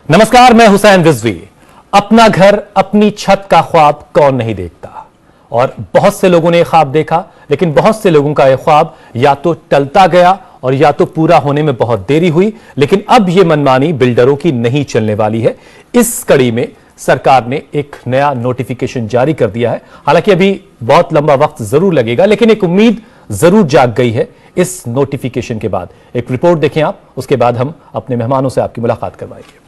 नमस्कार, मैं हुसैन रिजवी। अपना घर अपनी छत का ख्वाब कौन नहीं देखता, और बहुत से लोगों ने यह ख्वाब देखा, लेकिन बहुत से लोगों का यह ख्वाब या तो टलता गया और या तो पूरा होने में बहुत देरी हुई। लेकिन अब यह मनमानी बिल्डरों की नहीं चलने वाली है। इस कड़ी में सरकार ने एक नया नोटिफिकेशन जारी कर दिया है। हालांकि अभी बहुत लंबा वक्त जरूर लगेगा, लेकिन एक उम्मीद जरूर जाग गई है इस नोटिफिकेशन के बाद। एक रिपोर्ट देखें आप, उसके बाद हम अपने मेहमानों से आपकी मुलाकात करवाएंगे।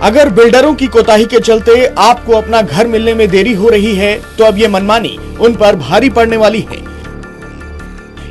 अगर बिल्डरों की कोताही के चलते आपको अपना घर मिलने में देरी हो रही है, तो अब ये मनमानी उन पर भारी पड़ने वाली है,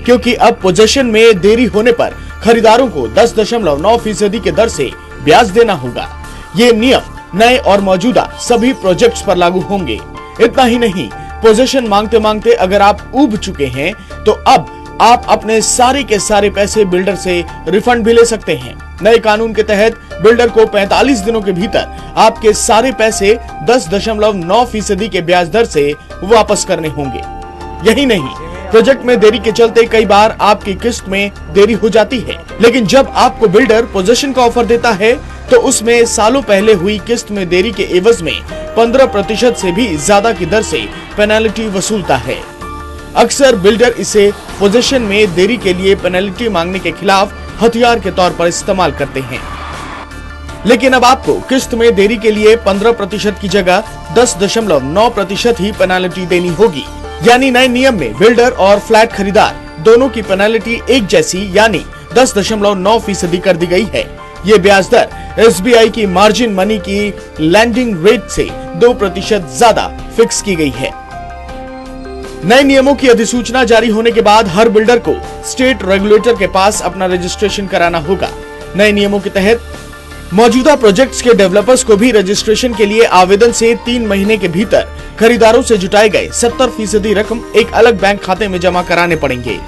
क्योंकि अब पोजेशन में देरी होने पर खरीदारों को 10.9% की दर से ब्याज देना होगा। ये नियम नए और मौजूदा सभी प्रोजेक्ट्स पर लागू होंगे। इतना ही नहीं, पोजेशन मांगते मांगते अगर आप ऊब चुके हैं, तो अब आप अपने सारे के सारे पैसे बिल्डर से रिफंड भी ले सकते हैं। नए कानून के तहत बिल्डर को 45 दिनों के भीतर आपके सारे पैसे 10.9% के ब्याज दर से वापस करने होंगे। यही नहीं, प्रोजेक्ट में देरी के चलते कई बार आपकी किस्त में देरी हो जाती है, लेकिन जब आपको बिल्डर पोजीशन का ऑफर देता है, तो उसमें सालों पहले हुई किस्त में देरी के एवज में 15% से भी ज्यादा की दर से पेनल्टी वसूलता है। अक्सर बिल्डर इसे पोजीशन में देरी के लिए पेनल्टी मांगने के खिलाफ हथियार के तौर पर इस्तेमाल करते हैं। लेकिन अब आपको किस्त में देरी के लिए 15% की जगह 10.9% ही पेनल्टी देनी होगी। यानी नए नियम में बिल्डर और फ्लैट खरीदार दोनों की पेनल्टी एक जैसी यानी 10.9% कर दी गई है। ये ब्याज दर SBI की मार्जिन मनी की लैंडिंग रेट से 2% ज्यादा फिक्स की गई है। नए नियमों की अधिसूचना जारी होने के बाद हर बिल्डर को स्टेट रेगुलेटर के पास अपना रजिस्ट्रेशन कराना होगा। नए नियमों के तहत मौजूदा प्रोजेक्ट्स के डेवलपर्स को भी रजिस्ट्रेशन के लिए आवेदन से 3 महीने के भीतर खरीदारों से जुटाए गए 70% रकम एक अलग बैंक खाते में जमा कराने पड़ेंगे,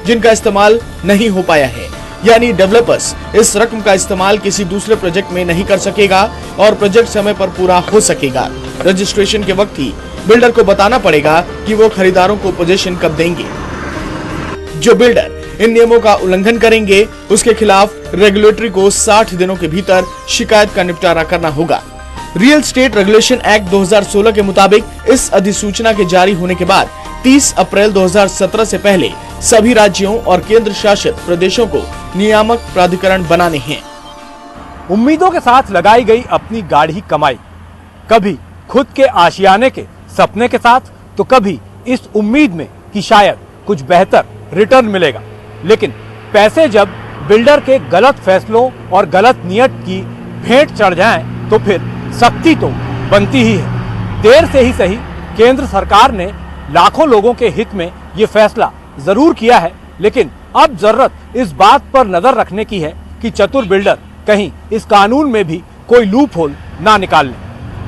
जिनका इस्तेमाल नहीं हो पाया है। यानी डेवलपर्स इस रकम का इस्तेमाल किसी दूसरे प्रोजेक्ट में नहीं कर सकेगा और प्रोजेक्ट समय पर पूरा हो सकेगा। रजिस्ट्रेशन के वक्त ही बिल्डर को बताना पड़ेगा कि वो खरीदारों को पोजीशन कब देंगे। जो बिल्डर इन नियमों का उल्लंघन करेंगे, उसके खिलाफ रेगुलेटरी को 60 दिनों के भीतर शिकायत का निपटारा करना होगा। रियल एस्टेट रेगुलेशन एक्ट 2016 के मुताबिक इस अधिसूचना के जारी होने के बाद 30 अप्रैल 2017 से पहले सभी राज्यों और केंद्र शासित प्रदेशों को नियामक प्राधिकरण बनाने हैं। उम्मीदों के साथ लगाई गई अपनी गाढ़ी कमाई, कभी खुद के आशियाने के सपने के साथ, तो कभी इस उम्मीद में कि शायद कुछ बेहतर रिटर्न मिलेगा। लेकिन पैसे जब बिल्डर के गलत फैसलों और गलत नियत की भेंट चढ़ जाएं, तो फिर सख्ती तो बनती ही है। देर से ही सही, केंद्र सरकार ने लाखों लोगों के हित में ये फैसला जरूर किया है, लेकिन अब जरूरत इस बात पर नजर रखने की है कि चतुर बिल्डर कहीं इस कानून में भी कोई लूप होल ना निकाल लें।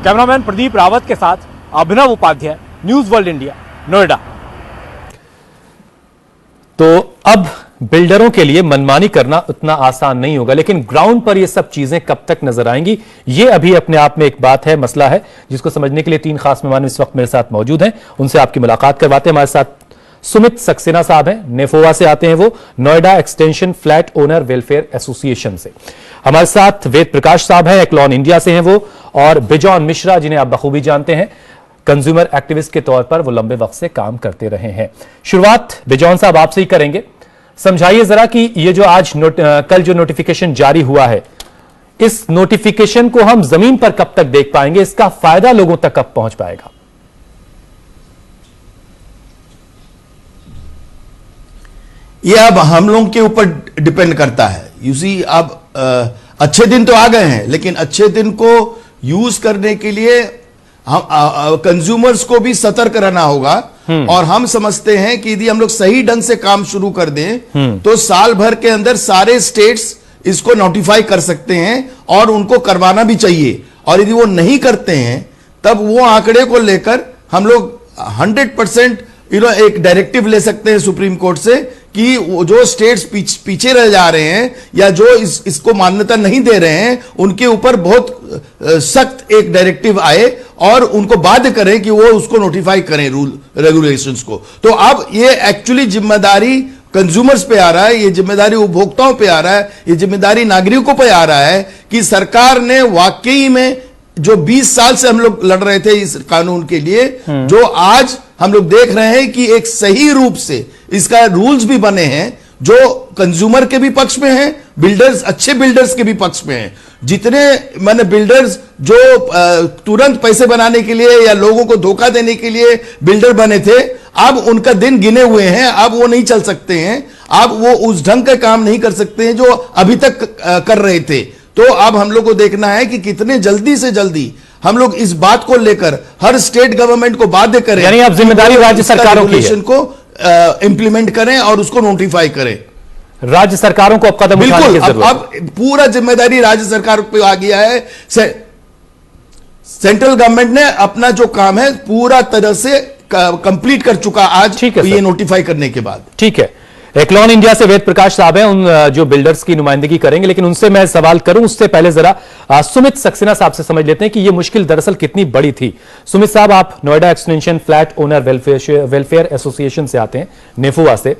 कैमरामैन प्रदीप रावत के साथ Abhinav Upadhyay, news world India, Noida. तो अब बिल्डरों के लिए मनमानी करना उतना आसान नहीं होगा, लेकिन ग्राउंड पर ये सब चीजें कब तक नजर आएंगी, ये अभी अपने आप में एक बात है, मसला है, जिसको समझने के लिए 3 खास मेहमान इस वक्त मेरे साथ मौजूद हैं। उनसे आपकी मुलाकात करवाते हैं। हमारे साथ सुमित सक्सेना साहब हैं, नेफोवा से आते हैं वो, Noida extension flat owner welfare association से। हमारे साथ वेद प्रकाश साहब हैं, एक्लॉन इंडिया से हैं वो, और बिजॉन मिश्रा, जिन्हें आप बखूबी जानते हैं, कंज्यूमर एक्टिविस्ट के तौर पर वो लंबे वक्त से काम करते रहे हैं। शुरुआत बिजॉन साहब आपसे ही करेंगे। समझाइए जरा कि ये जो आज कल जो नोटिफिकेशन जारी हुआ है, इस नोटिफिकेशन को हम जमीन पर कब तक देख पाएंगे, इसका फायदा लोगों तक कब पहुंच पाएगा? ये अब हम लोगों के ऊपर डिपेंड करता है। यूसी अब अच्छे दिन तो आ गए हैं, लेकिन अच्छे दिन को यूज करने के लिए हम कंज्यूमर्स को भी सतर्क रहना होगा। और हम समझते हैं कि यदि हम लोग सही ढंग से काम शुरू कर दें, तो साल भर के अंदर सारे स्टेट्स इसको नोटिफाई कर सकते हैं और उनको करवाना भी चाहिए। और यदि वो नहीं करते हैं, तब वो आंकड़े को लेकर हम लोग 100% एक डायरेक्टिव ले सकते हैं सुप्रीम कोर्ट से कि जो स्टेट्स पीछे रह जा रहे हैं या जो इसको मान्यता नहीं दे रहे हैं, उनके ऊपर बहुत सख्त एक डायरेक्टिव आए और उनको बाध्य करें कि वो उसको नोटिफाई करें रूल रेगुलेशंस को। तो अब ये एक्चुअली जिम्मेदारी कंज्यूमर्स पे आ रहा है, ये जिम्मेदारी उपभोक्ताओं पे आ रहा है, ये जिम्मेदारी नागरिकों पे आ रहा है कि सरकार ने वाकई में जो 20 साल से हम लोग लड़ रहे थे इस कानून के लिए, जो आज हम लोग देख रहे हैं कि एक सही रूप से इसका रूल्स भी बने हैं जो कंज्यूमर के भी पक्ष में हैं, बिल्डर्स, अच्छे बिल्डर्स के भी पक्ष में हैं। जितने मैंने बिल्डर्स जो तुरंत पैसे बनाने के लिए या लोगों को धोखा देने के लिए बिल्डर बने थे, अब उनका दिन गिने हुए हैं, अब वो नहीं चल सकते हैं, अब वो उस ढंग का काम नहीं कर सकते हैं जो अभी तक कर रहे थे। तो अब हम लोग को देखना है कि कितने जल्दी से जल्दी हम लोग इस बात को लेकर हर स्टेट गवर्नमेंट को बाध्य करें, यानी अब जिम्मेदारी राज्य सरकारों की है को इंप्लीमेंट करें और उसको नोटिफाई करें। राज्य सरकारों को अब कदम उठाने की जरूरत है। अब पूरा जिम्मेदारी राज्य सरकार पे आ गया है। सेंट्रल गवर्नमेंट ने अपना जो काम है पूरा तरह से कंप्लीट कर चुका आज, ठीक है ये नोटिफाई करने के बाद। ठीक है, एक्लॉन इंडिया से वेद प्रकाश साहब हैं, उन जो बिल्डर्स की नुमाइंदगी करेंगे, लेकिन उनसे मैं सवाल करूं उससे पहले जरा सुमित सक्सेना साहब से समझ लेते हैं कि ये मुश्किल दरअसल कितनी बड़ी थी। सुमित साहब, आप Noida extension flat owner welfare association से आते हैं, नेफुआ से।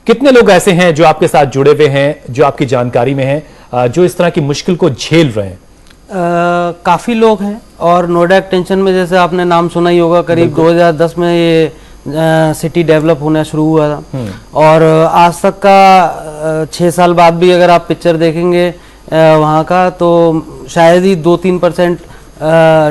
कितने लोग ऐसे हैं जो आपके साथ जुड़े हुए हैं, जो आपकी जानकारी में हैं, जो इस तरह की मुश्किल को झेल रहे हैं? काफ़ी लोग हैं, और नोएडा एक्सटेंशन में जैसे आपने नाम सुना ही होगा, करीब 2010 में ये सिटी डेवलप होना शुरू हुआ था, और आज तक का 6 साल बाद भी अगर आप पिक्चर देखेंगे वहाँ का, तो शायद ही 2-3%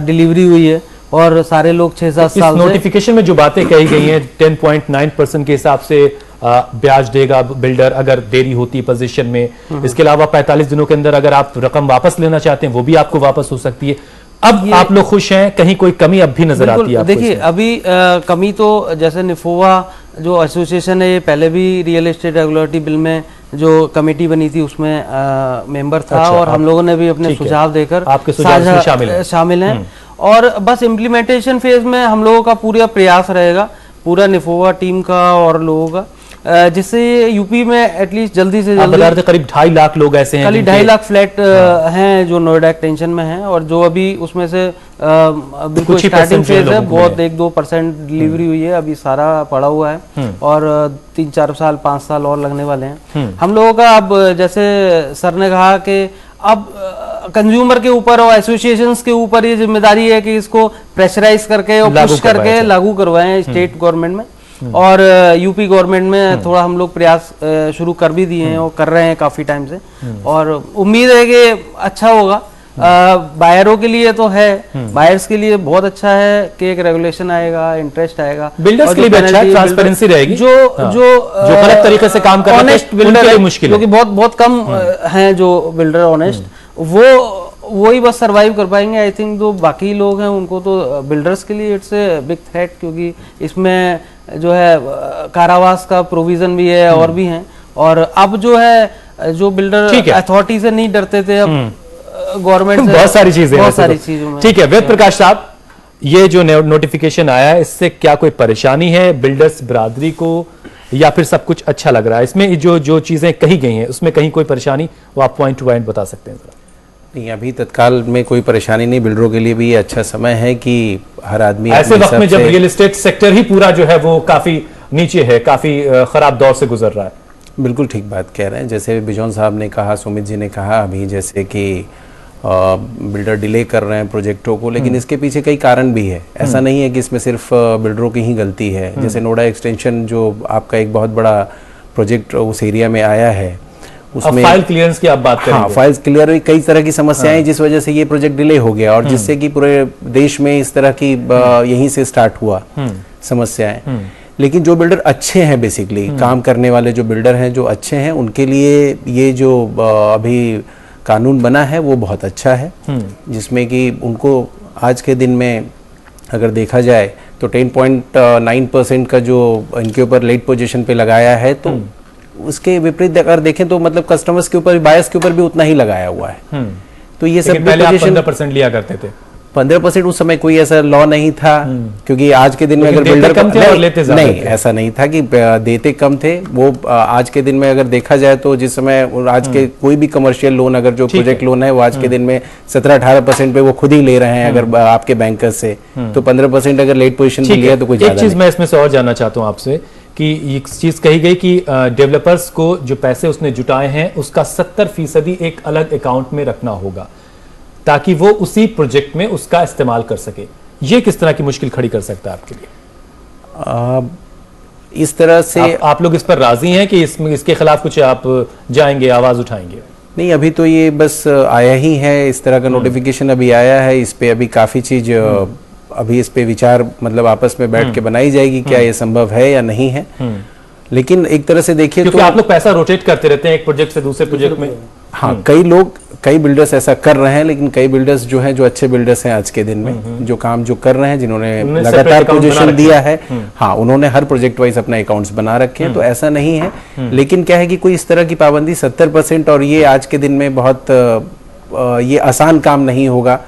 डिलीवरी हुई है, और सारे लोग 6-7 साल से। नोटिफिकेशन में जो बातें कही गई हैं 10.9% के हिसाब से ब्याज देगा बिल्डर अगर देरी होती पोजीशन में। इसके अलावा 45 दिनों के अंदर अगर आप रकम वापस लेना चाहते हैं वो भी आपको वापस हो सकती है। अब आप लोग खुश हैं, कहीं कोई कमी अब भी नजर आती है? देखिए, अभी कमी तो जैसे निफोवा जो एसोसिएशन है, ये पहले भी रियल एस्टेट रेगुलेटरी बिल में जो कमेटी बनी थी उसमें मेंबर था। अच्छा, और हम लोगों ने भी अपने सुझाव देकर आपके सुझाव शामिल हैं। और बस इम्प्लीमेंटेशन फेज में हम लोगों का पूरा प्रयास रहेगा, पूरा निफोवा टीम का और लोगों का, जिससे यूपी में एटलीस्ट जल्दी से जल्दी करीब 2.5 लाख लोग ऐसे हैं, करीब 2.5 लाख फ्लैट हैं जो नोएडा एक्सटेंशन में हैं, और जो अभी उसमें से बिल्कुल स्टार्टिंग फेज है, बहुत 1-2% डिलीवरी हुई है, अभी सारा पड़ा हुआ है, और 3-4 साल 5 साल और लगने वाले हैं हम लोगों का। अब जैसे सर ने कहा कि अब कंज्यूमर के ऊपर और एसोसिएशंस के ऊपर ये जिम्मेदारी है कि इसको प्रेशराइज करके और पुश करके लागू करवाएं स्टेट गवर्नमेंट में, और यूपी गवर्नमेंट में थोड़ा हम लोग प्रयास शुरू कर भी दिए हैं और कर रहे हैं काफी टाइम से, और उम्मीद है कि अच्छा होगा। बायरों के लिए तो है, बायर्स के लिए बहुत अच्छा है कि एक रेगुलेशन आएगा, इंटरेस्ट आएगा, बिल्डर्स के लिए भी अच्छा है, ट्रांसपेरेंसी रहेगी। जो गलत तरीके से काम कर रहे हैं ऑनेस्ट बिल्डर मुश्किल, क्योंकि बहुत कम हैं जो बिल्डर ऑनेस्ट, वो ही बस सरवाइव कर पाएंगे। आई थिंक जो बाकी लोग हैं उनको तो, बिल्डर्स के लिए इट्स ए बिग थ्रेट, क्योंकि इसमें जो है कारावास का प्रोविजन भी है और भी हैं, और अब जो है जो बिल्डर अथॉरिटी से नहीं डरते थे, अब गवर्नमेंट से बहुत सारी चीजों में। ठीक है, वेद प्रकाश साहब, ये जो नोटिफिकेशन आया है इससे क्या कोई परेशानी है बिल्डर्स बिरादरी को, या फिर सब कुछ अच्छा लग रहा है? इसमें जो चीजें कही गई हैं उसमें कहीं कोई परेशानी, वो आप पॉइंट टू पॉइंट बता सकते हैं? नहीं, अभी तत्काल में कोई परेशानी नहीं। बिल्डरों के लिए भी ये अच्छा समय है कि हर आदमी ऐसे वक्त में जब रियल एस्टेट सेक्टर ही पूरा जो है वो काफी नीचे है, काफी खराब दौर से गुजर रहा है। बिल्कुल ठीक बात कह रहे हैं। जैसे बिजौन साहब ने कहा, सुमित जी ने कहा अभी, जैसे कि बिल्डर डिले कर रहे हैं प्रोजेक्टों को, लेकिन इसके पीछे कई कारण भी है। ऐसा नहीं है कि इसमें सिर्फ बिल्डरों की ही गलती है। जैसे नोएडा एक्सटेंशन जो आपका एक बहुत बड़ा प्रोजेक्ट उस एरिया में आया है, उसमें फाइल क्लियरेंस की आप बात करेंगे। हाँ, फाइल्स क्लियर हुई, कई तरह की समस्याएं जिस वजह से ये प्रोजेक्ट डिले हो गया, और जिससे कि पूरे देश में इस तरह की यहीं से स्टार्ट हुआ समस्याएं। लेकिन जो बिल्डर अच्छे हैं, बेसिकली काम करने वाले जो बिल्डर हैं जो अच्छे हैं, उनके लिए ये जो अभी कानून बना है वो बहुत अच्छा है, जिसमें कि उनको आज के दिन में अगर देखा जाए तो 10.9% का जो इनके ऊपर लेट पोजीशन पे लगाया है, तो उसके विपरीत अगर देखें तो मतलब कस्टमर्स के ऊपर, बायर्स के ऊपर भी उतना ही लगाया हुआ है। तो ये सब पहले आप 15% लिया करते थे। 15% उस समय कोई ऐसा लॉ नहीं था, क्योंकि आज के दिन में अगर बिल्डर कम थे और लेते ज़्यादा नहीं, ऐसा नहीं था कि देते कम थे। वो आज के दिन में अगर देखा जाए तो जिस समय आज के कोई भी कमर्शियल लोन, अगर जो प्रोजेक्ट लोन है वो आज के दिन में 17-18% पे वो खुद ही ले रहे हैं अगर आपके बैंकर से, तो 15% अगर लेट पोजीशन भी लिया तो कोई एक चीज मैं इसमें से और जानना चाहता हूँ आपसे कि एक चीज कही गई कि डेवलपर्स को जो पैसे उसने जुटाए हैं उसका 70% एक अलग अकाउंट में रखना होगा ताकि वो उसी प्रोजेक्ट में उसका इस्तेमाल कर सके। ये किस तरह की मुश्किल खड़ी कर सकता है आपके लिए? इस तरह से आप लोग इस पर राजी हैं कि इसके खिलाफ कुछ आप जाएंगे, आवाज उठाएंगे? नहीं, अभी तो ये बस आया ही है, इस तरह का नोटिफिकेशन अभी आया है। इस पे अभी काफी चीज अभी इस पे विचार मतलब आपस में बैठ के बनाई जाएगी, क्या ये संभव है या नहीं है। लेकिन एक तरह से देखिए क्योंकि आप लोग पैसा रोटेट करते रहते हैं एक प्रोजेक्ट से दूसरे प्रोजेक्ट में। हाँ, कई बिल्डर्स ऐसा कर रहे हैं, लेकिन कई बिल्डर्स जो हैं, जो अच्छे बिल्डर्स हैं आज के दिन में, जो काम जो कर रहे हैं, जिन्होंने लगातार पोजीशन दिया है, हाँ, उन्होंने हर प्रोजेक्ट वाइज अपने अकाउंट्स बना रखे हैं, तो ऐसा नहीं है। लेकिन क्या है कि कोई इस तरह की पाबंदी 70%, और ये आज के दिन में बहुत ये आसान काम नहीं होगा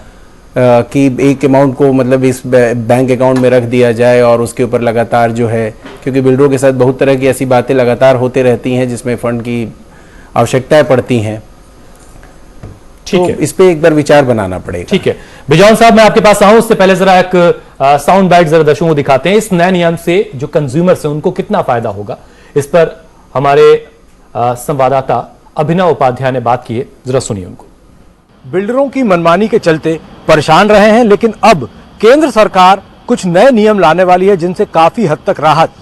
कि एक अमाउंट को मतलब इस बैंक अकाउंट में रख दिया जाए और उसके ऊपर लगातार जो है, क्योंकि बिल्डरों के साथ बहुत तरह की ऐसी बातें लगातार होते रहती हैं जिसमें फंड की आवश्यकताएं पड़ती हैं। ठीक है, इस पे एक बार विचार बनाना पड़ेगा। ठीक है, बिजौन साहब मैं आपके पास आऊं उससे पहले जरा एक साउंड बाइट जरा दर्शकों को दिखाते हैं। इस नए नियम से जो कंज्यूमर्स हैं उनको कितना फायदा होगा, इस पर हमारे संवाददाता अभिनव उपाध्याय ने बात की है, जरा सुनिए उनको। बिल्डरों की मनमानी के चलते परेशान रहे हैं, लेकिन अब केंद्र सरकार कुछ नए नियम लाने वाली है जिनसे काफी हद तक राहत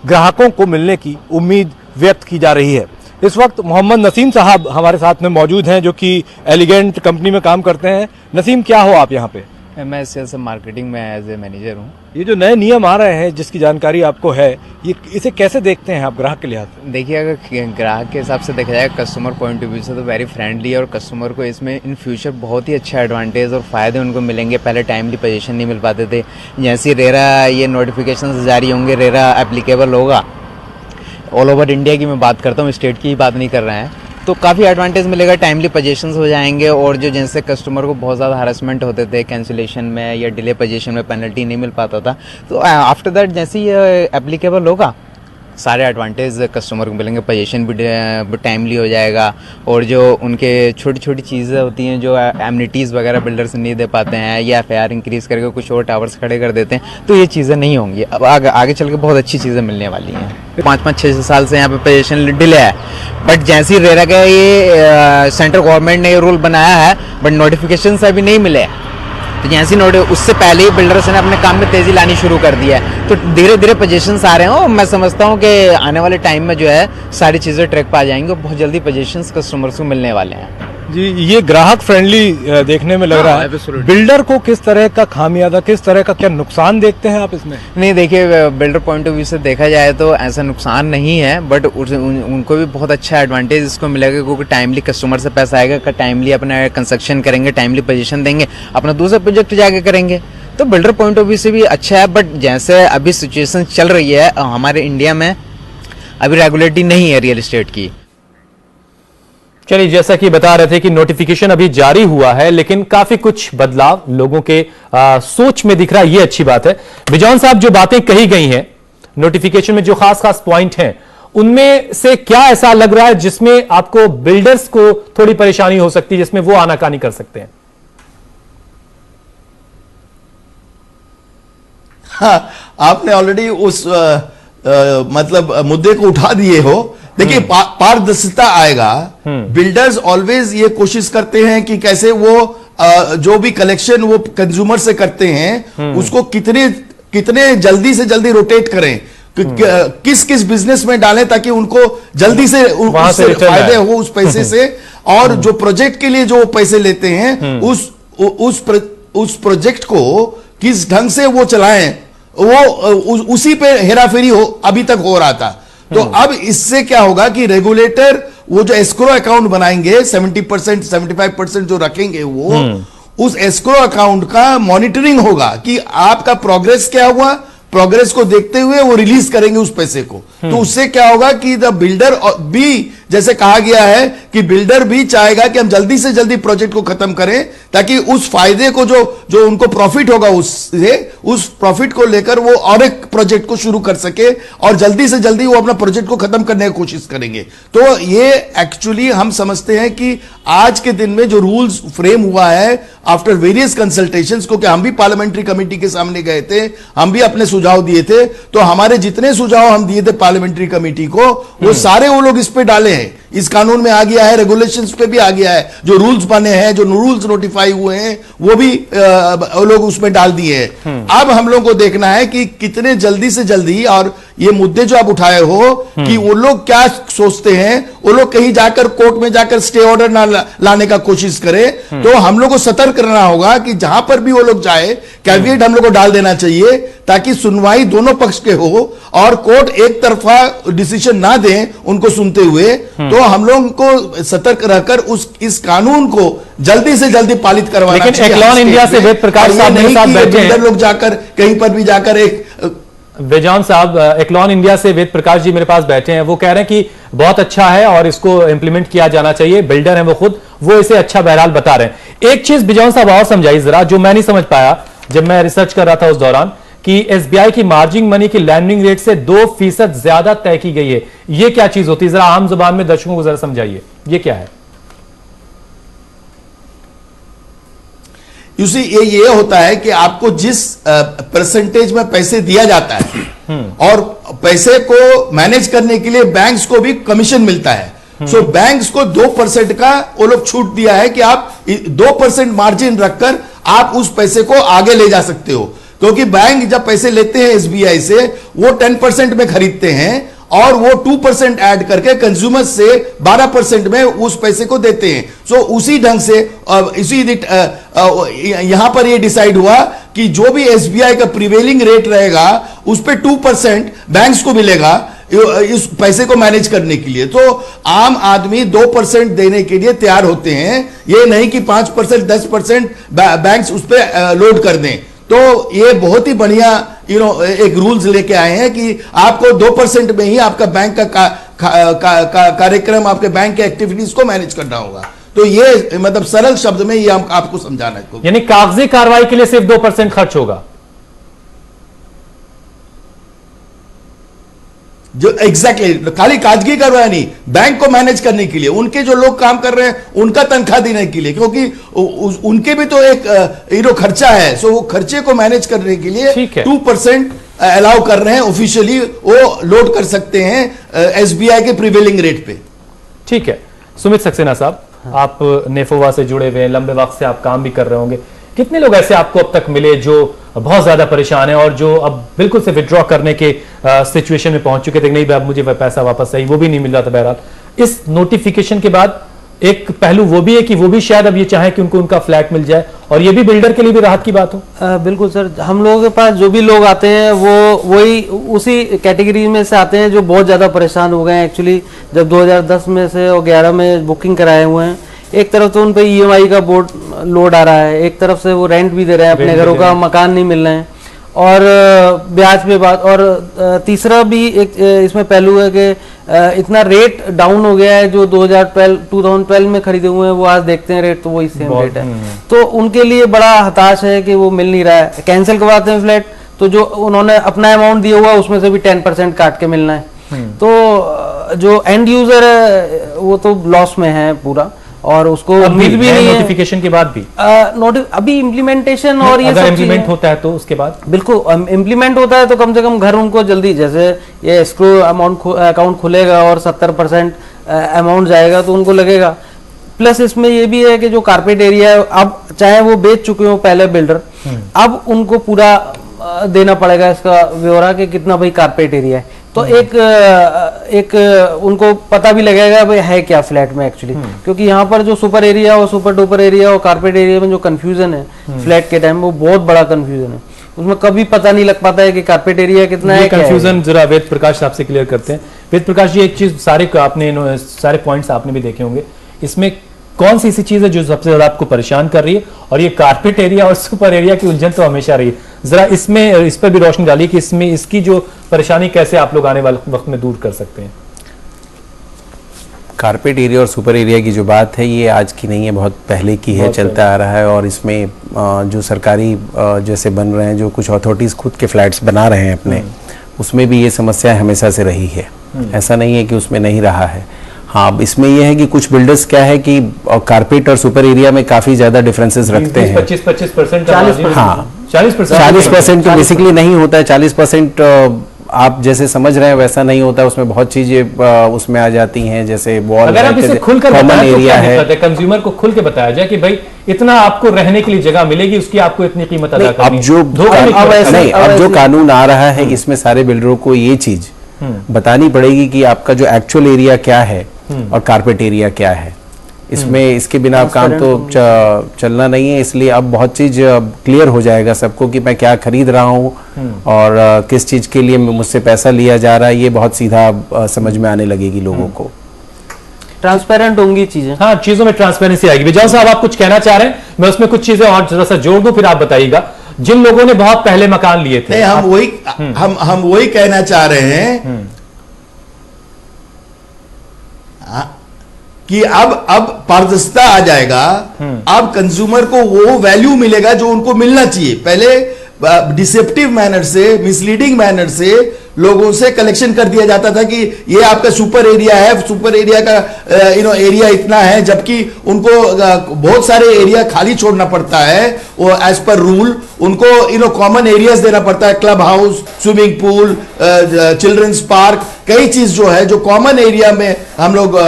ग्राहकों को मिलने की उम्मीद व्यक्त की जा रही है। इस वक्त मोहम्मद नसीम साहब हमारे साथ में मौजूद हैं, जो कि एलिगेंट कंपनी में काम करते हैं। नसीम, क्या हो आप यहाँ पे? मैं सेल्स मार्केटिंग में एज ए मैनेजर हूँ। ये जो नए नियम आ रहे हैं जिसकी जानकारी आपको है, ये इसे कैसे देखते हैं आप ग्राहक के लिहाज से? देखिए, अगर ग्राहक के हिसाब से देखा जाए, कस्टमर पॉइंट ऑफ व्यू से तो वेरी फ्रेंडली है और कस्टमर को इसमें इन फ्यूचर बहुत ही अच्छा एडवांटेज और फ़ायदे उनको मिलेंगे। पहले टाइमली पोजीशन नहीं मिल पाते थे, जैसे रेरा ये नोटिफिकेशन जारी होंगे, रेरा एप्लीकेबल होगा ऑल ओवर इंडिया की मैं बात करता हूँ, स्टेट की ही बात नहीं कर रहे हैं, तो काफ़ी एडवांटेज मिलेगा, टाइमली पोजीशंस हो जाएंगे। और जो जिनसे कस्टमर को बहुत ज़्यादा हरासमेंट होते थे कैंसिलेशन में या डिले पोजीशन में, पेनल्टी नहीं मिल पाता था, तो आफ्टर दैट जैसे ये एप्लीकेबल होगा सारे एडवांटेज कस्टमर को मिलेंगे। पोजीशन भी टाइमली हो जाएगा और जो उनके छोटी छोटी चीज़ें होती हैं जो एमिनिटीज़ वगैरह बिल्डर्स नहीं दे पाते हैं या FIR इंक्रीज़ करके कुछ और टावर्स खड़े कर देते हैं, तो ये चीज़ें नहीं होंगी। अब आगे चल के बहुत अच्छी चीज़ें मिलने वाली हैं। 5-6 साल से यहाँ पे पोजीशन डिले है, बट जैसे ही रेरा का ये सेंट्रल गवर्नमेंट ने ये रूल बनाया है, बट नोटिफिकेशन अभी नहीं मिले, तो जैसे उससे पहले ही बिल्डर्स ने अपने काम में तेजी लानी शुरू कर दिया है, तो धीरे धीरे पोजीशंस आ रहे हैं। और मैं समझता हूँ कि आने वाले टाइम में जो है सारी चीज़ें ट्रैक पर आ जाएंगी और बहुत जल्दी पोजीशंस कस्टमर्स को मिलने वाले हैं। जी, ये ग्राहक फ्रेंडली देखने में लग रहा है। बिल्डर को किस तरह का खामियाजा, किस तरह का क्या नुकसान देखते हैं आप इसमें? नहीं, देखिए, बिल्डर पॉइंट ऑफ व्यू से देखा जाए तो ऐसा नुकसान नहीं है, बट उनको भी बहुत अच्छा एडवांटेज इसको मिलेगा, क्योंकि टाइमली कस्टमर से पैसा आएगा, टाइमली अपना कंस्ट्रक्शन करेंगे, टाइमली पोजीशन देंगे, अपना दूसरा प्रोजेक्ट जाके करेंगे, तो बिल्डर पॉइंट ऑफ व्यू से भी अच्छा है। बट जैसे अभी सिचुएशन चल रही है हमारे इंडिया में, अभी रेगुलेटरी नहीं है रियल एस्टेट की। चलिए, जैसा कि बता रहे थे कि नोटिफिकेशन अभी जारी हुआ है, लेकिन काफी कुछ बदलाव लोगों के सोच में दिख रहा है, ये अच्छी बात है। बिजौन साहब, जो बातें कही गई हैं नोटिफिकेशन में, जो खास खास पॉइंट हैं, उनमें से क्या ऐसा लग रहा है जिसमें आपको बिल्डर्स को थोड़ी परेशानी हो सकती है, जिसमें वो आनाकानी कर सकते हैं? हाँ, आपने ऑलरेडी उस मतलब मुद्दे को उठा दिए हो। देखिए, पारदर्शिता आएगा। बिल्डर्स ऑलवेज ये कोशिश करते हैं कि कैसे वो जो भी कलेक्शन वो कंज्यूमर से करते हैं उसको कितने जल्दी से जल्दी रोटेट करें, किस किस बिजनेस में डालें ताकि उनको जल्दी से फायदे हो उस पैसे से, और जो प्रोजेक्ट के लिए जो पैसे लेते हैं उस प्रोजेक्ट को किस ढंग से वो चलाएं, वो उसी पे हेराफेरी अभी तक हो रहा था। तो अब इससे क्या होगा कि रेगुलेटर वो जो एस्क्रो अकाउंट बनाएंगे 70% 75% जो रखेंगे, वो उस एस्क्रो अकाउंट का मॉनिटरिंग होगा कि आपका प्रोग्रेस क्या हुआ, प्रोग्रेस को देखते हुए वो रिलीज करेंगे उस पैसे को। तो उससे क्या होगा कि द बिल्डर भी जैसे कहा गया है कि बिल्डर भी चाहेगा कि हम जल्दी से जल्दी प्रोजेक्ट को खत्म करें, ताकि उस फायदे को जो उनको प्रॉफिट होगा उससे, उस प्रॉफिट को लेकर वो और एक प्रोजेक्ट को शुरू कर सके और जल्दी से जल्दी वो अपना प्रोजेक्ट को खत्म करने की कोशिश करेंगे। तो ये एक्चुअली हम समझते हैं कि आज के दिन में जो रूल्स फ्रेम हुआ है आफ्टर वेरियस कंसल्टेशंस, क्योंकि हम भी पार्लियामेंट्री कमेटी के सामने गए थे, हम भी अपने सुझाव दिए थे, तो हमारे जितने सुझाव हम दिए थे पार्लियामेंट्री कमेटी को, वो सारे वो लोग इस पे डाले हैं, इस कानून में आ गया है, रेगुलेशंस पे भी आ गया है, जो रूल्स बने हैं, जो रूल्स नोटिफाई हुए हैं, वो भी वो लोग उसमें डाल दिए हैं। अब हम लोग को देखना है कि कितने जल्दी से जल्दी, और ये मुद्दे जो आप उठाए हो कि वो लोग क्या सोचते हैं, वो लोग कहीं जाकर कोर्ट में जाकर स्टे ऑर्डर ना लाने का कोशिश करें। तो हम लोग को सतर्क रहना होगा कि जहां पर भी वो लोग जाए, कैविएट हम लोग को डाल देना चाहिए, ताकि सुनवाई दोनों पक्ष के हो और कोर्ट एक तरफा डिसीजन ना दें उनको सुनते हुए। तो हम लोग को सतर्क रहकर इस कानून को जल्दी से जल्दी पालित करवाना चाहिए। लेकिन एक्लॉन इंडिया से वेद प्रकाश साहब मेरे साथ बैठे हैं, लोग जाकर कहीं पर भी जाकर एक वेजान साहब, एक्लॉन इंडिया से वेद प्रकाश जी मेरे पास बैठे हैं, वो कह रहे हैं कि बहुत अच्छा है और इसको इंप्लीमेंट किया जाना चाहिए। बिल्डर हैं वो खुद, वो इसे अच्छा बहरहाल बता रहे हैं। एक चीज विजयन साहब और समझाइए जरा, जो मैं नहीं समझ पाया जब मैं रिसर्च कर रहा था उस दौरान, कि एसबीआई की मार्जिन मनी की लैंडिंग रेट से 2% ज्यादा तय की गई है। ये क्या चीज होती है, जरा आम जुबान में दर्शकों को जरा समझाइए, ये क्या है? ये होता है कि आपको जिस परसेंटेज में पैसे दिया जाता है और पैसे को मैनेज करने के लिए बैंक्स को भी कमीशन मिलता है। सो बैंक्स को 2% का वो लोग छूट दिया है कि आप 2% मार्जिन रखकर आप उस पैसे को आगे ले जा सकते हो, क्योंकि बैंक जब पैसे लेते हैं एसबीआई से, वो 10% में खरीदते हैं और वो 2% ऐड करके कंज्यूमर से 12% में उस पैसे को देते हैं। सो उसी ढंग से यहां पर ये डिसाइड हुआ कि जो भी एसबीआई का प्रिवेलिंग रेट रहेगा उस पे 2% बैंक्स को मिलेगा इस पैसे को मैनेज करने के लिए। तो आम आदमी 2% देने के लिए तैयार होते हैं, ये नहीं कि 5% 10% बैंक्स उस पर लोड कर दें। तो ये बहुत ही बढ़िया एक रूल्स लेके आए हैं कि आपको 2% में ही आपका बैंक का कार्यक्रम, आपके बैंक के एक्टिविटीज को मैनेज करना होगा। तो ये मतलब सरल शब्द में ये आपको समझाना है, यानी कागजी कार्रवाई के लिए सिर्फ 2% खर्च होगा, जो एग्जैक्टली खाली कागजी कार्रवाई नहीं, बैंक को मैनेज करने के लिए, उनके जो लोग काम कर रहे हैं उनका तनख्वाह देने के लिए, क्योंकि उनके भी तो एक खर्चा है। सो वो खर्चे को मैनेज करने के लिए 2% अलाउ कर रहे हैं, ऑफिशियली वो लोड कर सकते हैं एसबीआई के प्रिवेलिंग रेट पे। ठीक है, सुमित सक्सेना साहब, आप नेफोवा से जुड़े हुए हैं, लंबे वक्त से आप काम भी कर रहे होंगे, कितने लोग ऐसे आपको अब तक मिले जो बहुत ज्यादा परेशान है और जो अब बिल्कुल से विड्रॉ करने के सिचुएशन में पहुंच चुके थे, नहीं अब मुझे पैसा वापस चाहिए, वो भी नहीं मिल रहा था। बहरहाल इस नोटिफिकेशन के बाद एक पहलू वो भी है कि वो भी शायद अब ये चाहे कि उनको उनका फ्लैट मिल जाए, और ये भी बिल्डर के लिए भी राहत की बात हो। बिल्कुल सर, हम लोगों के पास जो भी लोग आते हैं वो वही उसी कैटेगरी में से आते हैं जो बहुत ज़्यादा परेशान हो गए हैं। एक्चुअली जब 2010 में से और 11 में बुकिंग कराए हुए हैं, एक तरफ तो उन पे ईएमआई का बोर्ड लोड आ रहा है, एक तरफ से वो रेंट भी दे रहे हैं, अपने घरों का मकान नहीं मिल रहे हैं, और ब्याज पे बात, और तीसरा भी एक इसमें पहलू है कि इतना रेट डाउन हो गया है। जो 2012 में खरीदे हुए हैं वो आज देखते हैं रेट तो वही सेम रेट है, तो उनके लिए बड़ा हताश है कि वो मिल नहीं रहा है। कैंसिल करवाते हैं फ्लैट तो जो उन्होंने अपना अमाउंट दिया हुआ उसमें से भी 10% काट के मिलना है, तो जो एंड यूजर है वो तो लॉस में है पूरा, और उसको उम्मीद भी नहीं है नोटिफिकेशन के बाद भी। अभी इम्प्लीमेंटेशन और ये अगर इम्प्लीमेंट होता है तो उसके बाद बिल्कुल इम्प्लीमेंट होता है तो कम से कम घर उनको जल्दी, जैसे ये एस्क्रो अकाउंट खुलेगा और 70% अमाउंट जाएगा तो उनको लगेगा। प्लस इसमें ये भी है कि जो कारपेट एरिया है, अब चाहे वो बेच चुके हो पहले बिल्डर, अब उनको पूरा देना पड़ेगा इसका ब्यौरा कि कितना भाई कारपेट एरिया है, तो एक उनको पता भी लगेगा भाई है क्या फ्लैट में एक्चुअली, क्योंकि यहाँ पर जो सुपर एरिया और सुपर डुपर एरिया और कारपेट एरिया में जो कंफ्यूजन है फ्लैट के टाइम, वो बहुत बड़ा कंफ्यूजन है, उसमें कभी पता नहीं लग पाता है कि कारपेट एरिया कितना है। कंफ्यूजन जरा वेद प्रकाश साहब से क्लियर करते हैं। वेद प्रकाश जी, एक चीज सारे पॉइंट्स आपने भी देखे होंगे, इसमें कौन सी ऐसी चीज है जो सबसे ज्यादा आपको परेशान कर रही है? और ये कारपेट एरिया और सुपर एरिया की उलझन तो हमेशा रही है, जरा इसमें इस पर भी रोशनी डालिए कि इसमें इसकी जो परेशानी कैसे आप लोग आने वाले वक्त में दूर कर सकते हैं। कारपेट एरिया और सुपर एरिया की जो बात है ये आज की नहीं है, बहुत पहले की है, चलता आ रहा है। और इसमें जो सरकारी जैसे बन रहे हैं, जो कुछ अथॉरिटीज़ खुद के फ्लैट्स बना रहे हैं अपने, उसमें भी ये समस्या हमेशा से रही है। ऐसा नहीं है कि उसमें नहीं रहा है। हाँ, अब इसमें यह है कि कुछ बिल्डर्स क्या है कि कारपेट और सुपर एरिया में काफ़ी ज़्यादा डिफरेंसेस रखते हैं। 25% 40%। हाँ, 40% तो बेसिकली नहीं होता है। 40% आप जैसे समझ रहे हैं वैसा नहीं होता है। उसमें बहुत चीजें उसमें आ जाती हैं, जैसे वॉल, अगर आप इसे खुलकर कॉमन एरिया है, कंज्यूमर को खुल के बताया जाए कि भाई इतना आपको रहने के लिए जगह मिलेगी, उसकी आपको इतनी कीमत अदा करनी है। अब जो कानून आ रहा है इसमें सारे बिल्डरों को ये चीज बतानी पड़ेगी कि आपका जो एक्चुअल एरिया क्या है और कारपेट एरिया क्या है। इसमें इसके बिना आप काम तो चलना नहीं है। इसलिए अब बहुत चीज क्लियर हो जाएगा सबको कि मैं क्या खरीद रहा हूँ और किस चीज के लिए मुझसे पैसा लिया जा रहा है। ये बहुत सीधा समझ में आने लगेगी लोगों को, ट्रांसपेरेंट होंगी चीजें। हाँ, चीजों में ट्रांसपेरेंसी आएगी। विजय साहब, आप कुछ कहना चाह रहे हैं? मैं उसमें कुछ चीजें और जरा सा जोड़ दूं, फिर आप बताइएगा। जिन लोगों ने बहुत पहले मकान लिए थे, हम वही कहना चाह रहे हैं कि अब पारदर्शिता आ जाएगा। अब कंज्यूमर को वो वैल्यू मिलेगा जो उनको मिलना चाहिए। पहले डिसेप्टिव मैनर से, मिसलीडिंग मैनर से लोगों से कलेक्शन कर दिया जाता था कि ये आपका सुपर एरिया है, सुपर एरिया का एरिया इतना है, जबकि उनको बहुत सारे एरिया खाली छोड़ना पड़ता है। वो एज पर रूल उनको कॉमन एरियाज देना पड़ता है, club house, swimming pool, children's park, कई चीज जो है जो कॉमन एरिया में हम लोग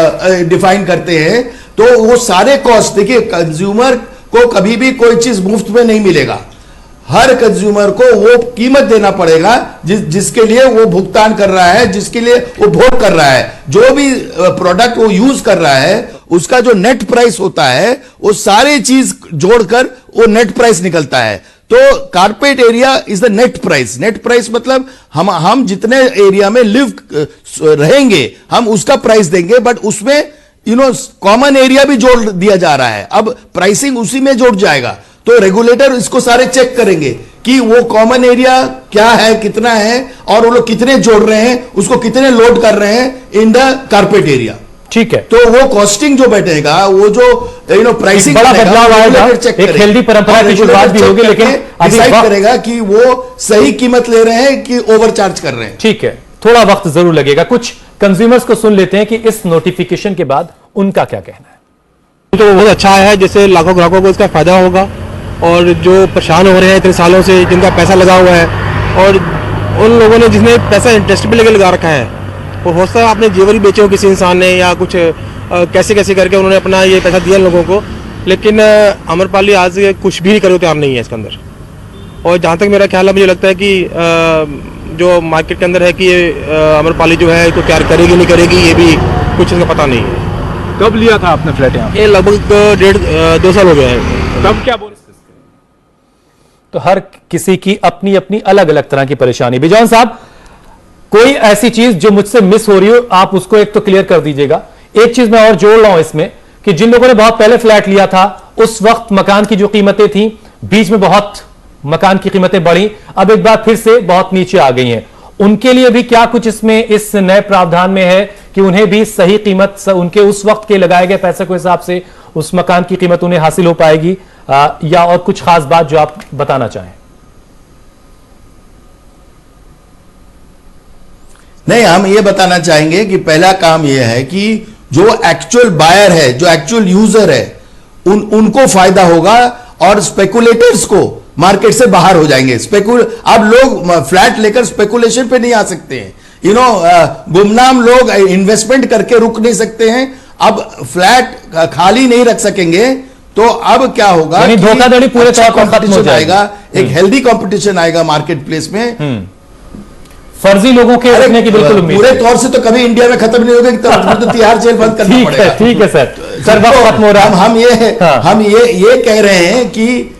डिफाइन करते हैं। तो वो सारे कॉस्ट, देखिए कंज्यूमर को कभी भी कोई चीज मुफ्त में नहीं मिलेगा। हर कंज्यूमर को वो कीमत देना पड़ेगा जिसके लिए वो भुगतान कर रहा है, जिसके लिए वो भोग कर रहा है। जो भी प्रोडक्ट वो यूज कर रहा है उसका जो नेट प्राइस होता है वो सारे चीज जोड़कर वो नेट प्राइस निकलता है। तो carpet area is the net price. Net price मतलब हम जितने एरिया में लिव रहेंगे हम उसका प्राइस देंगे, बट उसमें कॉमन एरिया भी जोड़ दिया जा रहा है। अब प्राइसिंग उसी में जोड़ जाएगा। तो रेगुलेटर इसको सारे चेक करेंगे कि वो कॉमन एरिया क्या है, कितना है, और वो लोग कितने जोड़ रहे हैं, उसको कितने लोड कर रहे हैं इन द कारपेट एरिया। ठीक है, तो वो कॉस्टिंग जो बैठेगा, वो जो प्राइसिंग बड़ा बदलाव आएगा, एक हेल्दी परंपरा की शुरुआत भी होगी, लेकिन डिसाइड करेगा कि वो सही कीमत ले रहे हैं कि ओवरचार्ज कर रहे हैं। ठीक है, थोड़ा वक्त जरूर लगेगा। कुछ कंज्यूमर्स को सुन लेते हैं कि इस नोटिफिकेशन के बाद उनका क्या कहना है। तो बहुत अच्छा है, जैसे लाखों ग्राहकों को इसका फायदा होगा, और जो परेशान हो रहे हैं इतने सालों से, जिनका पैसा लगा हुआ है, और उन लोगों ने जिसने पैसा इंटरेस्ट पे लेके लगा रखा है, वो हो सकता है आपने जेवर ही बेचे हो किसी इंसान ने, या कुछ कैसे कैसे करके उन्होंने अपना ये पैसा दिया लोगों को, लेकिन आम्रपाली आज कुछ भी नहीं करने को तैयार नहीं है इसके अंदर। और जहाँ तक मेरा ख्याल है, मुझे लगता है कि जो मार्केट के अंदर है कि आम्रपाली जो है इसको तैयार करेगी नहीं करेगी, ये भी कुछ इसका पता नहीं है। कब लिया था आपने फ्लैट यहाँ? ये लगभग 1.5-2 साल हो गया है। तब क्या बोले? तो हर किसी की अपनी अपनी अलग अलग तरह की परेशानी। बिजौन साहब, कोई ऐसी चीज जो मुझसे मिस हो रही हो, आप उसको एक तो क्लियर कर दीजिएगा। एक चीज मैं और जोड़ रहा हूं इसमें कि जिन लोगों ने बहुत पहले फ्लैट लिया था, उस वक्त मकान की जो कीमतें थी, बीच में बहुत मकान की कीमतें बढ़ी, अब एक बार फिर से बहुत नीचे आ गई हैं। उनके लिए भी क्या कुछ इसमें इस नए प्रावधान में है कि उन्हें भी सही कीमत, उनके उस वक्त के लगाए गए पैसे के हिसाब से उस मकान की कीमत उन्हें हासिल हो पाएगी, या और कुछ खास बात जो आप बताना चाहें? नहीं, हम ये बताना चाहेंगे कि पहला काम यह है कि जो एक्चुअल बायर है, जो एक्चुअल यूजर है, उनको फायदा होगा, और स्पेकुलेटर्स को मार्केट से बाहर हो जाएंगे। अब लोग फ्लैट लेकर स्पेकुलेशन पे नहीं आ सकते हैं। गुमनाम लोग इन्वेस्टमेंट करके रुक नहीं सकते हैं। अब फ्लैट खाली नहीं रख सकेंगे। तो अब क्या होगा, धोखाधड़ी पूरे तौर पर खत्म हो जाएगा, एक हेल्दी कंपटीशन आएगा मार्केट प्लेस में। फर्जी लोगों के रखने की बिल्कुल उम्मीद पूरे तौर से तो कभी इंडिया में खत्म नहीं होगा, तो तिहाड़ जेल बंद करना पड़ेगा। ठीक है सर, वक्त खत्म हो रहा है। हम ये कह रहे हैं कि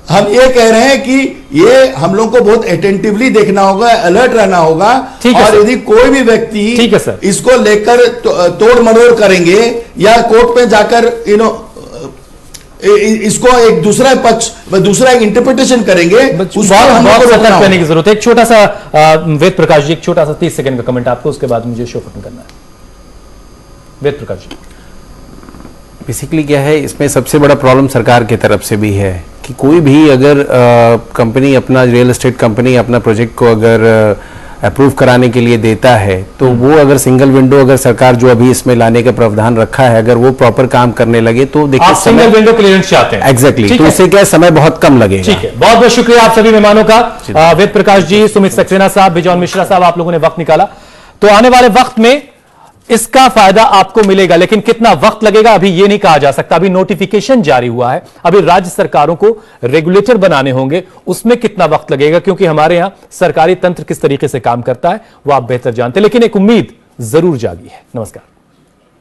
हम ये कह रहे हैं कि ये हम लोग को बहुत अटेंटिवली देखना होगा, अलर्ट रहना होगा, और यदि कोई भी व्यक्ति इसको लेकर तोड़ मरोड़ करेंगे या कोर्ट में जाकर इसको एक दूसरा पक्ष दूसरा एक इंटरप्रिटेशन करेंगे, उसको हम बहुत लोगों को सतर्क रोकना करने होगा। की जरूरत है। एक छोटा सा वेद प्रकाश जी, एक छोटा सा 30 सेकंड का कमेंट आपको, उसके बाद मुझे शो खत्म करना है। वेद प्रकाश जी, बेसिकली क्या है, इसमें सबसे बड़ा प्रॉब्लम सरकार की तरफ से भी है कि कोई भी अगर कंपनी अपना रियल एस्टेट कंपनी अपना प्रोजेक्ट को अगर अप्रूव कराने के लिए देता है तो वो अगर सिंगल विंडो अगर सरकार जो अभी इसमें लाने का प्रावधान रखा है अगर वो प्रॉपर काम करने लगे तो देखिए आप सिंगल विंडो क्लियरेंस चाहते हैं? एग्जैक्टली, ठीक तो है। उससे क्या है, समय बहुत कम लगेगा। ठीक है, बहुत बहुत शुक्रिया आप सभी मेहमानों का, वेद प्रकाश जी, सुमित सक्सेना साहब, बिजॉन मिश्रा साहब, आप लोगों ने वक्त निकाला। तो आने वाले वक्त में इसका फायदा आपको मिलेगा, लेकिन कितना वक्त लगेगा अभी यह नहीं कहा जा सकता। अभी नोटिफिकेशन जारी हुआ है, अभी राज्य सरकारों को रेगुलेटर बनाने होंगे, उसमें कितना वक्त लगेगा, क्योंकि हमारे यहां सरकारी तंत्र किस तरीके से काम करता है वो आप बेहतर जानते हैं। लेकिन एक उम्मीद जरूर जागी है। नमस्कार।